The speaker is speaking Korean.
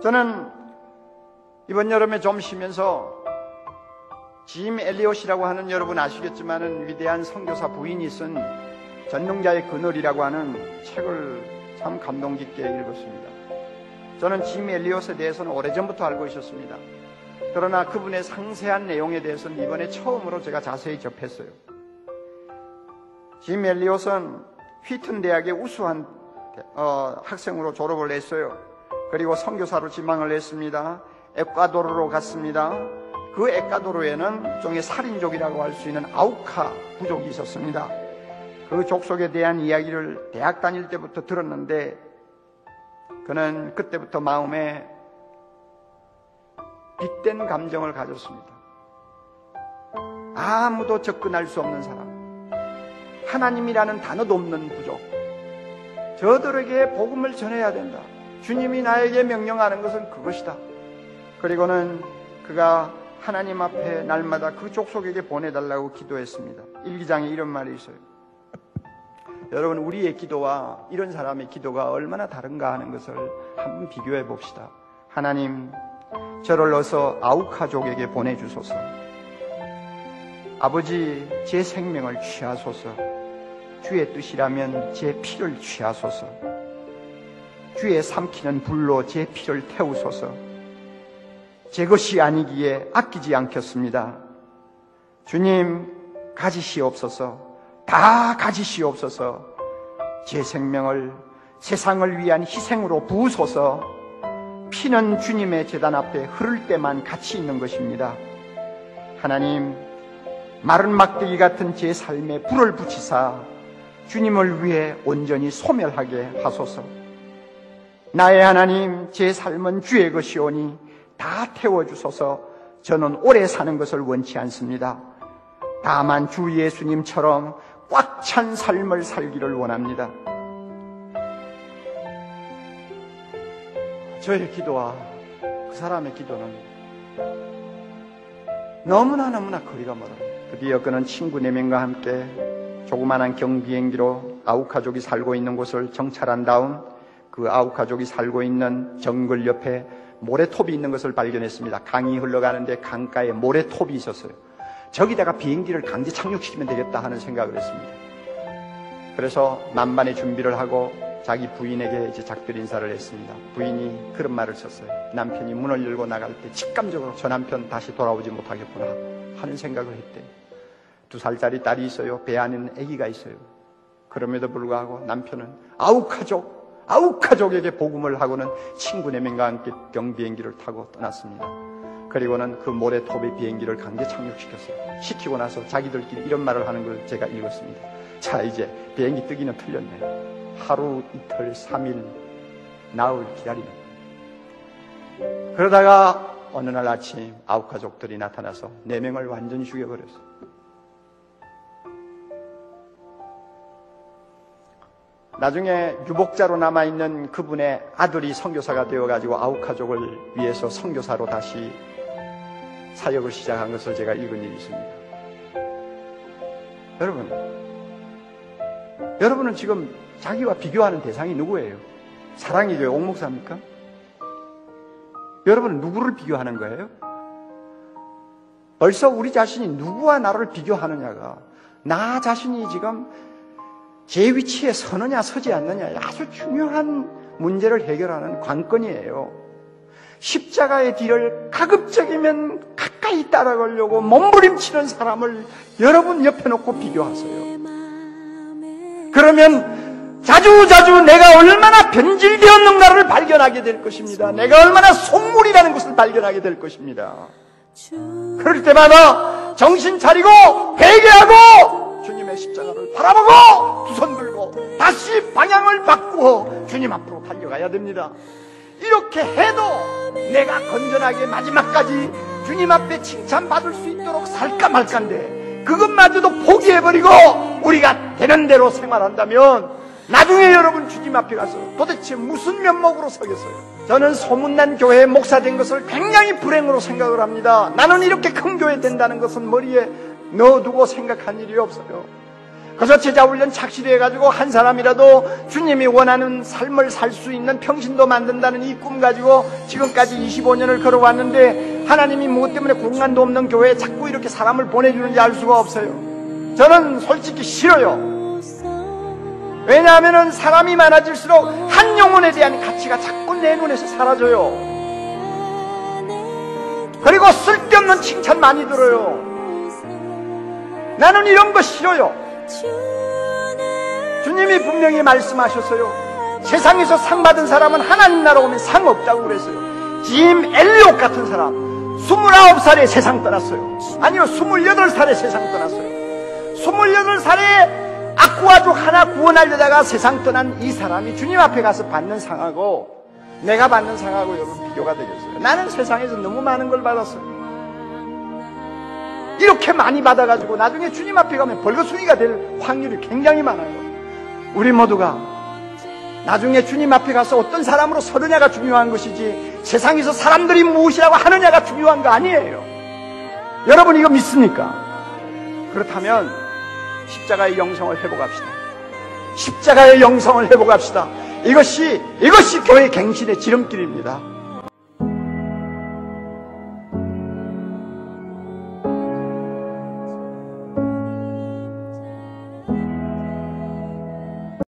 저는 이번 여름에 좀 쉬면서 짐 엘리엇이라고 하는, 여러분 아시겠지만은 위대한 선교사 부인이 쓴 전능자의 그늘이라고 하는 책을 참 감동 깊게 읽었습니다. 저는 짐 엘리엇에 대해서는 오래전부터 알고 있었습니다. 그러나 그분의 상세한 내용에 대해서는 이번에 처음으로 제가 자세히 접했어요. 짐 엘리엇은 휘튼 대학의 우수한 학생으로 졸업을 했어요. 그리고 선교사로 지망을 했습니다. 에콰도르로 갔습니다. 그 에콰도르에는 일종의 살인족이라고 할 수 있는 아우카 부족이 있었습니다. 그 족속에 대한 이야기를 대학 다닐 때부터 들었는데, 그는 그때부터 마음에 빗댄 감정을 가졌습니다. 아무도 접근할 수 없는 사람, 하나님이라는 단어도 없는 부족, 저들에게 복음을 전해야 된다. 주님이 나에게 명령하는 것은 그것이다. 그리고는 그가 하나님 앞에 날마다 그 족속에게 보내달라고 기도했습니다. 일기장에 이런 말이 있어요. 여러분, 우리의 기도와 이런 사람의 기도가 얼마나 다른가 하는 것을 한번 비교해 봅시다. 하나님, 저를 어서 아우카족에게 보내주소서. 아버지, 제 생명을 취하소서. 주의 뜻이라면 제 피를 취하소서. 주의 삼키는 불로 제 피를 태우소서. 제 것이 아니기에 아끼지 않겠습니다. 주님, 가지시옵소서. 다 가지시옵소서. 제 생명을 세상을 위한 희생으로 부으소서. 피는 주님의 제단 앞에 흐를 때만 가치 있는 것입니다. 하나님, 마른 막대기 같은 제 삶에 불을 붙이사 주님을 위해 온전히 소멸하게 하소서. 나의 하나님, 제 삶은 주의 것이오니 다 태워주소서. 저는 오래 사는 것을 원치 않습니다. 다만 주 예수님처럼 꽉 찬 삶을 살기를 원합니다. 저의 기도와 그 사람의 기도는 너무나 거리가 멀어요. 드디어 그는 친구 4명과 함께 조그만한 경비행기로 아우카족이 살고 있는 곳을 정찰한 다음 그 아우카족이 살고 있는 정글 옆에 모래톱이 있는 것을 발견했습니다. 강이 흘러가는데 강가에 모래톱이 있었어요. 저기다가 비행기를 강제 착륙시키면 되겠다 하는 생각을 했습니다. 그래서 만반의 준비를 하고 자기 부인에게 이제 작별 인사를 했습니다. 부인이 그런 말을 썼어요. 남편이 문을 열고 나갈 때 직감적으로 저 남편 다시 돌아오지 못하겠구나 하는 생각을 했대요. 2살짜리 딸이 있어요. 배 안에는 아기가 있어요. 그럼에도 불구하고 남편은 아우카족에게 복음을 하고는 친구 4명과 함께 경비행기를 타고 떠났습니다. 그리고는 그 모래톱의 비행기를 강제 착륙시켰어요. 시키고 나서 자기들끼리 이런 말을 하는 걸 제가 읽었습니다. 자, 이제 비행기 뜨기는 틀렸네. 하루, 이틀, 3일, 나흘 기다리는. 그러다가 어느 날 아침 아우카족들이 나타나서 4명을 완전히 죽여버렸어요. 나중에 유복자로 남아있는 그분의 아들이 선교사가 되어가지고 아우카족을 위해서 선교사로 다시 사역을 시작한 것을 제가 읽은 일이 있습니다. 여러분은 지금 자기와 비교하는 대상이 누구예요? 사랑이교회 옥목사입니까? 여러분은 누구를 비교하는 거예요? 벌써 우리 자신이 누구와 나를 비교하느냐가, 나 자신이 지금 제 위치에 서느냐 서지 않느냐 아주 중요한 문제를 해결하는 관건이에요. 십자가의 뒤를 가급적이면 가까이 따라가려고 몸부림치는 사람을 여러분 옆에 놓고 비교하세요. 그러면 자주 내가 얼마나 변질되었는가를 발견하게 될 것입니다. 내가 얼마나 속물이라는 것을 발견하게 될 것입니다. 그럴 때마다 정신 차리고 회개하고 주님의 십자가를 바라보고 두 손 들고 다시 방향을 바꾸어 주님 앞으로 달려가야 됩니다. 이렇게 해도 내가 건전하게 마지막까지 주님 앞에 칭찬받을 수 있도록 살까 말까인데, 그것마저도 포기해버리고 우리가 되는 대로 생활한다면 나중에 여러분 주님 앞에 가서 도대체 무슨 면목으로 서겠어요? 저는 소문난 교회에 목사된 것을 굉장히 불행으로 생각을 합니다. 나는 이렇게 큰 교회 된다는 것은 머리에 넣어두고 생각한 일이 없어요. 그래서 제자훈련 착실히 해가지고 한 사람이라도 주님이 원하는 삶을 살 수 있는 평신도 만든다는 이 꿈 가지고 지금까지 25년을 걸어왔는데 하나님이 무엇 때문에 공간도 없는 교회에 자꾸 이렇게 사람을 보내주는지 알 수가 없어요. 저는 솔직히 싫어요. 왜냐하면 사람이 많아질수록 한 영혼에 대한 가치가 자꾸 내 눈에서 사라져요. 그리고 쓸데없는 칭찬 많이 들어요. 나는 이런 거 싫어요. 주님이 분명히 말씀하셨어요. 세상에서 상 받은 사람은 하나님 나라 오면 상 없다고 그랬어요. 짐 엘리옥 같은 사람 29살에 세상 떠났어요. 아니요, 28살에 세상 떠났어요. 28살에 악구가족 하나 구원하려다가 세상 떠난 이 사람이 주님 앞에 가서 받는 상하고 내가 받는 상하고 여러분 비교가 되겠어요. 나는 세상에서 너무 많은 걸 받았어요. 이렇게 많이 받아가지고 나중에 주님 앞에 가면 벌거숭이가 될 확률이 굉장히 많아요. 우리 모두가 나중에 주님 앞에 가서 어떤 사람으로 서느냐가 중요한 것이지 세상에서 사람들이 무엇이라고 하느냐가 중요한 거 아니에요. 여러분 이거 믿습니까? 그렇다면 십자가의 영성을 회복합시다. 십자가의 영성을 회복합시다. 이것이 교회 갱신의 지름길입니다.